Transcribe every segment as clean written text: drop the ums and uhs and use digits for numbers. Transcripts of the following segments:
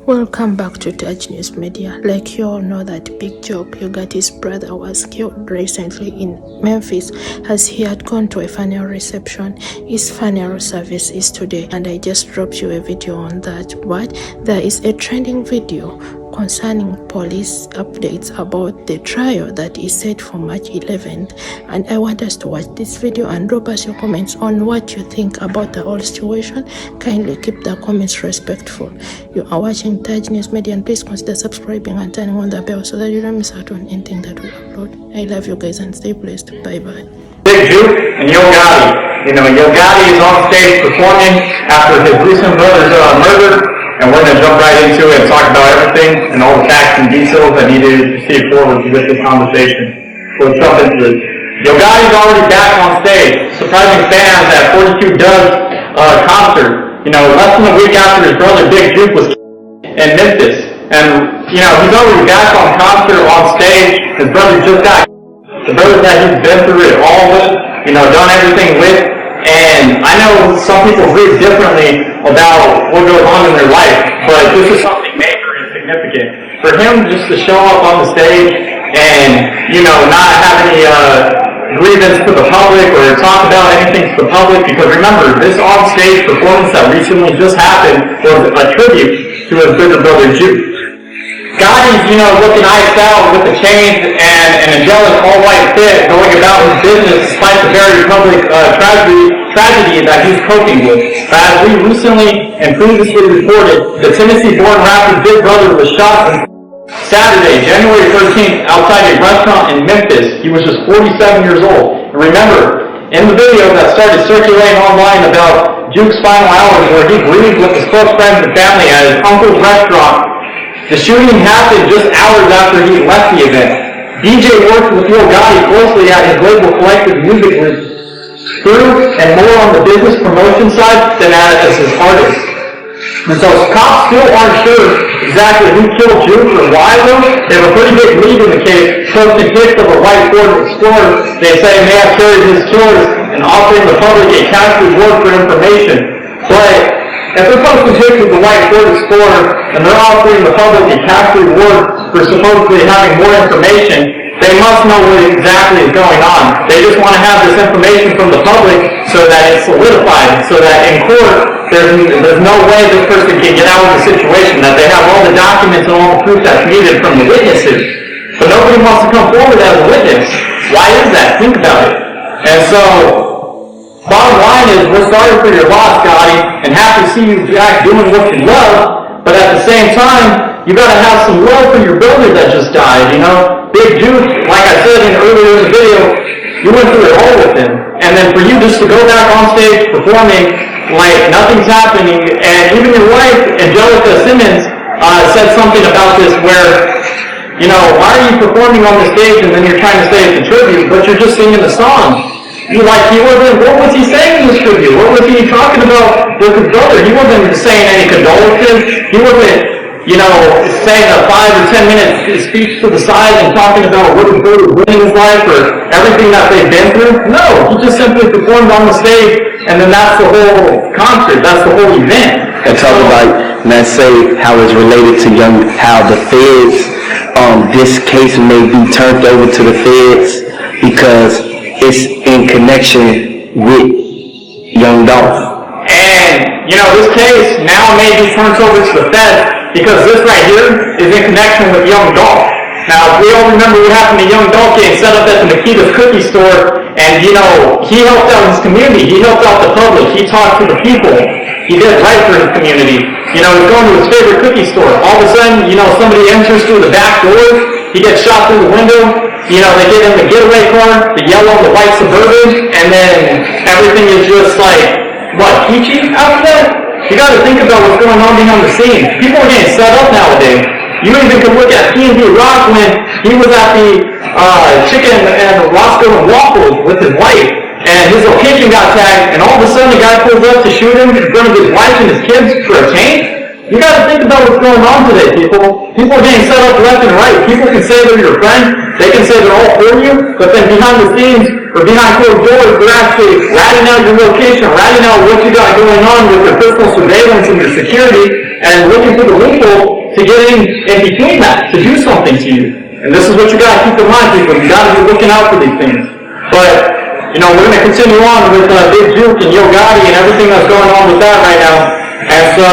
Welcome back to Touch News Media. Like you all know that Big Jook, Gotti's brother, was killed recently in Memphis as he had gone to a funeral reception. His funeral service is today, and I just dropped you a video on that. But there is a trending video concerning police updates about the trial that is set for March 11th, and I want us to watch this video and drop us your comments on what you think about the whole situation. Kindly keep the comments respectful. You are watching Touch News Media, and please consider subscribing and turning on the bell so that you don't miss out on anything that we upload. I love you guys and stay blessed. Bye bye. Big Jook and Gotti. Gotti is on stage performing after his recent brother's murder. And we're going to jump right into it and talk about everything and all the facts and details that need to proceed forward with this conversation. Let's jump into it. Gotti's already back on stage, surprising fans at 42 Doug's concert. Less than a week after his brother Big Jook was in Memphis. And, he's already back on concert on stage. His brother just got the brother that he's been through it all with, done everything with. And I know some people read differently about what goes on in their life, but this is something major and significant. For him just to show up on the stage and, not have any grievance to the public or talk about anything to the public, because remember, this on-stage performance that recently just happened was a tribute to his bigger brother Jook. Gotti's, looking iced out with the chains and an angelic all-white fit, going about his business despite the very public tragedy that he's coping with. As we recently and previously reported, the Tennessee-born rapper Big Brother was shot Saturday, January 13th, outside a restaurant in Memphis. He was just 47 years old. And remember, in the video that started circulating online about Jook's final hours, where he grieved with his close friends and family at his uncle's restaurant, the shooting happened just hours after he left the event. DJ worked with Gotti closely at his label Collective Music Group, through and more on the business promotion side than as his artist. And so cops still aren't sure exactly who killed Jook or why, though. They have a pretty big lead in the case, posting pics of a white Ford Explorer they say may have carried his killers and offering the public a cash reward for information. But if they're posting pictures of the white Ford Explorer and they're offering the public a cash reward for supposedly having more information, they must know what exactly is going on. They just want to have this information from the public so that it's solidified, so that in court there's no way this person can get out of the situation, that they have all the documents and all the proof that's needed from the witnesses. But nobody wants to come forward as a witness. Why is that? Think about it. And so, bottom line is, we're sorry for your loss, Gotti, and happy to see you back doing what you love, but at the same time, you gotta have some love for your brother that just died, Big Jook, like I said earlier in the video, you went through it all with him. And then for you just to go back on stage performing like nothing's happening, and even your wife, Angelica Simmons, said something about this where, why are you performing on the stage and then you're trying to say it's a tribute, but you're just singing the song? What was he saying in this tribute? What was he talking about with his brother? He wasn't saying any condolences. He wasn't, saying a 5 or 10 minute speech to the side and talking about what his brother was winning his life or everything that they've been through. No, he just simply performed on the stage, and then that's the whole concert. That's the whole event. And talk about, and I say how it's related to how the feds, this case may be turned over to the feds because it's in connection with young Dolph. And, this case now may be turned over to the feds because this right here is in connection with young Dolph. Now, we all remember what happened to young Dolph getting set up at the Makita's cookie store, and, he helped out his community. He helped out the public. He talked to the people. He did right for his community. He's going to his favorite cookie store. All of a sudden, somebody enters through the back door. He gets shot through the window. They get in the getaway car, the yellow and the white Suburban, and then everything is just like, peachy after that? You gotta think about what's going on behind the scenes. People are getting set up nowadays. You even could look at P&B Rock when he was at the Chicken and Roscoe and Waffles with his wife, and his location got tagged, and all of a sudden the guy pulls up to shoot him in front of his wife and his kids for a change. You gotta think about what's going on today, people. People are getting set up left and right. People can say they're your friend, they can say they're all for you, but then behind the scenes, or behind closed doors, they're actually ratting out your location, ratting out what you got going on with your personal surveillance and your security, and looking for the loophole to get in between that, to do something to you. And this is what you gotta keep in mind, people. You gotta be looking out for these things. But, we're gonna continue on with Big Jook and Yo Gotti and everything that's going on with that right now. And so,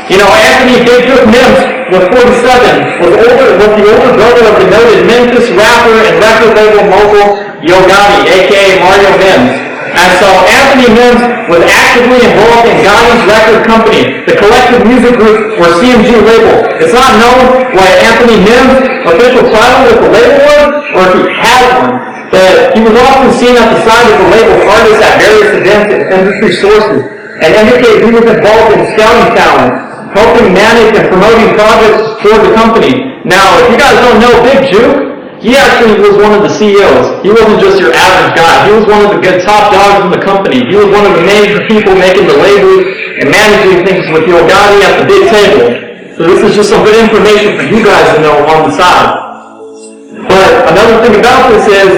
Anthony Big Jook Mims was 47, was the older brother of the noted Memphis rapper and record label mogul Yo Gotti, aka Mario Mims. And so Anthony Mims was actively involved in Gotti's record company, the Collective Music Group, or CMG label. It's not known what Anthony Mims' official title with the label was, or if he had one. But he was often seen at the side of the label artists at various events and industry sources, and indicated he was involved in scouting talent, helping manage and promoting projects for the company. Now, if you guys don't know Big Jook, he actually was one of the CEOs. He wasn't just your average guy. He was one of the good top dogs in the company. He was one of the major people making the labels and managing things with Yo Gotti at the big table. So this is just some good information for you guys to know on the side. But another thing about this is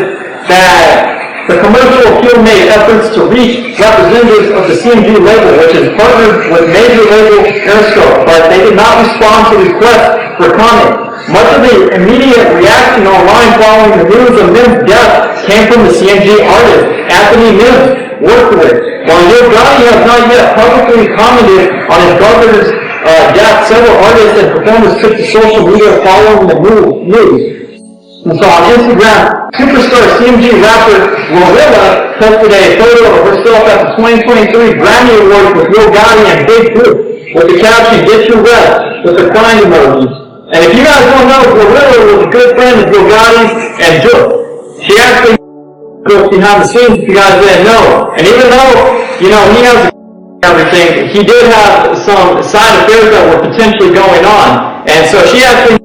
that the commercial appeal made efforts to reach representatives of the CMG label, which is partnered with major label Interscope, but they did not respond to requests for comment. Much of the immediate reaction online following the news of Mims' death came from the CMG artist Anthony Mims worked with. While Yo Gotti has not yet publicly commented on his brother's death, several artists and performers took to social media following the news. And so on Instagram, superstar CMG rapper Glorilla posted a photo of herself at the 2023 Grammy Awards with Yo Gotti and Big Jook with the caption, "Get your rest," with the crying emojis. And if you guys don't know, Glorilla was a good friend of Yo Gotti and Jook. She actually goes behind the scenes, if you guys didn't know. And even though, he has everything, he did have some side affairs that were potentially going on. And so she actually,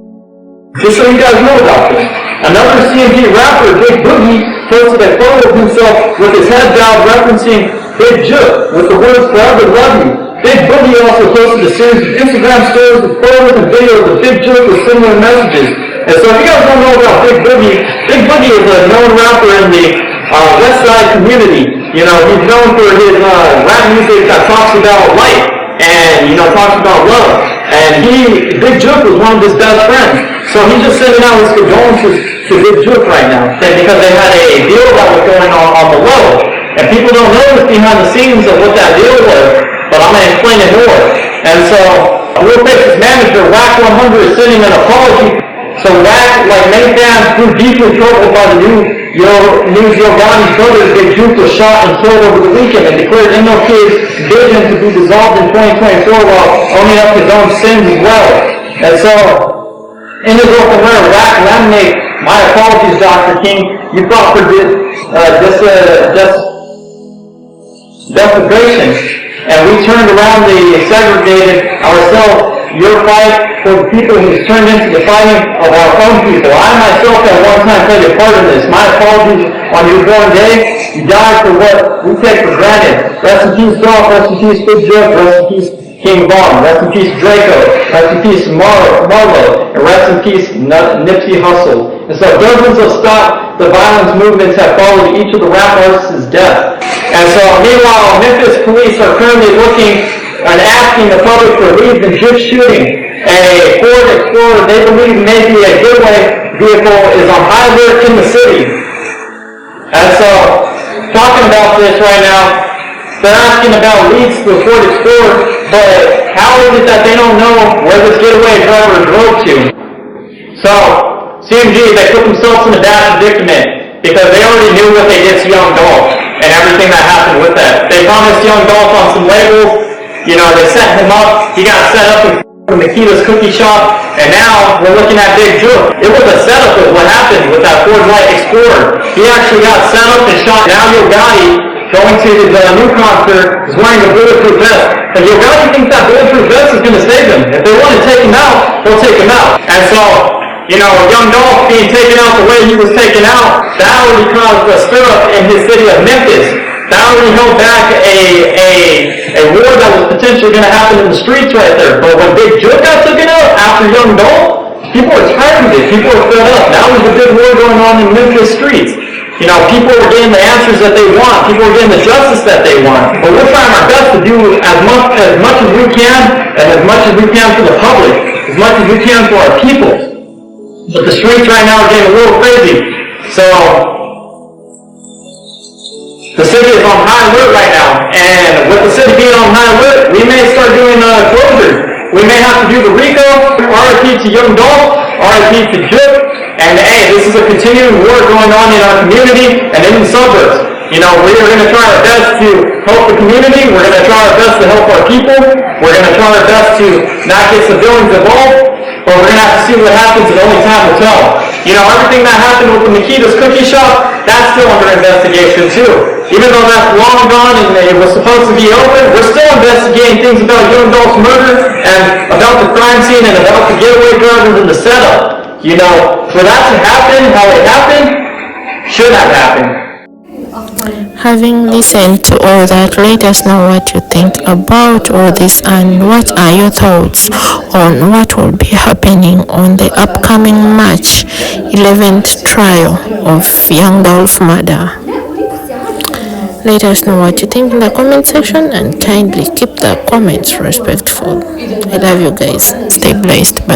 just so you guys know about this, another CMG rapper, Big Boogie, posted a photo of himself with his head bowed referencing Big Jook with the words "Forever Love You." Big Boogie also posted a series of Instagram stories with photos and videos of Big Jook with similar messages. And so if you guys don't know about Big Boogie is a known rapper in the West Side community. He's known for his rap music that talks about life and, talks about love. And Big Jook was one of his best friends. So he's just sending out his condolences to Big Jook right now, because they had a deal that was going on the low. And people don't know this behind the scenes of what that deal was, but I'm going to explain it more. And so, Will Fix's manager, Wack 100, is sending an apology. So Wack, like many fans, grew deeply troubled by the news Yo Gotti's brother, Big Jook, was shot and killed over the weekend, and declared MLK's vision to be dissolved in 2024 while owning up his own sins as well. And so, in his open letter, Wack laminates, "My apologies, Dr. King. You fought for desecration, and we turned around the segregated ourselves. Your fight for the people has turned into the fighting of our own people. I myself at one time played a part in this. My apologies on your born day. You died for what we take for granted. Rest in peace, Dolph. Rest in peace, Big Jook. Rest in peace, King Von. Rest in peace, Draco. Rest in peace, Marlo. And rest in peace, Nipsey Hussle." And so dozens of Stop the Violence movements have followed each of the rap artists' death. And so meanwhile, Memphis police are currently looking and asking the public for leads in Jook's shooting. A Ford Explorer they believe may be a getaway vehicle is on high alert in the city. And so, talking about this right now, they're asking about leads to a Ford Explorer, but how is it that they don't know where this getaway driver drove to? So, CMG, they put themselves in a bad predicament because they already knew what they did to Young Dolph and everything that happened with that. They promised Young Dolph on some labels. They set him up. He got set up in Makita's cookie shop, and now we're looking at Big Jook. It was a setup of what happened with that Ford Light Explorer. He actually got set up and shot. Now Yo Gotti, going to his new concert, is wearing a bulletproof vest. And Yo Gotti thinks that bulletproof vest is going to save him. If they want to take him out, they'll take him out. And so, Young Dolph being taken out the way he was taken out, that already caused a stir-up in his city of Memphis. That already held back a war that was potentially going to happen in the streets right there. But when Big Jook got taken out after Young Dolph, people were tired of it. People were fed up. Now there's a big war going on in Memphis streets. People were getting the answers that they want. People were getting the justice that they want. But we're trying our best to do as much as we can and as much as we can for the public. Because as much as we can for our people. But the streets right now are getting a little crazy. So, the city is on high alert right now, and with the city being on high alert, we may start doing closures. We may have to do the RICO, RIP to young Dolph, RIP to Jook, and hey, this is a continuing war going on in our community and in the suburbs. You know, we are going to try our best to help the community, we're going to try our best to help our people, we're going to try our best to not get civilians involved, but we're going to have to see what happens and only time will tell. You know, everything that happened with the Makita's cookie shop, that's still under investigation too. Even though that's long gone and it was supposed to be open, we're still investigating things about young Dolph's murder and about the crime scene and about the getaway drivers and the setup. You know, for that to happen, how it happened, should have happened. Having listened to all that, let us know what you think about all this and what are your thoughts on what will be happening on the upcoming March 11th trial of young Dolph murder. Let us know what you think in the comment section and kindly keep the comments respectful. I love you guys. Stay blessed. Bye.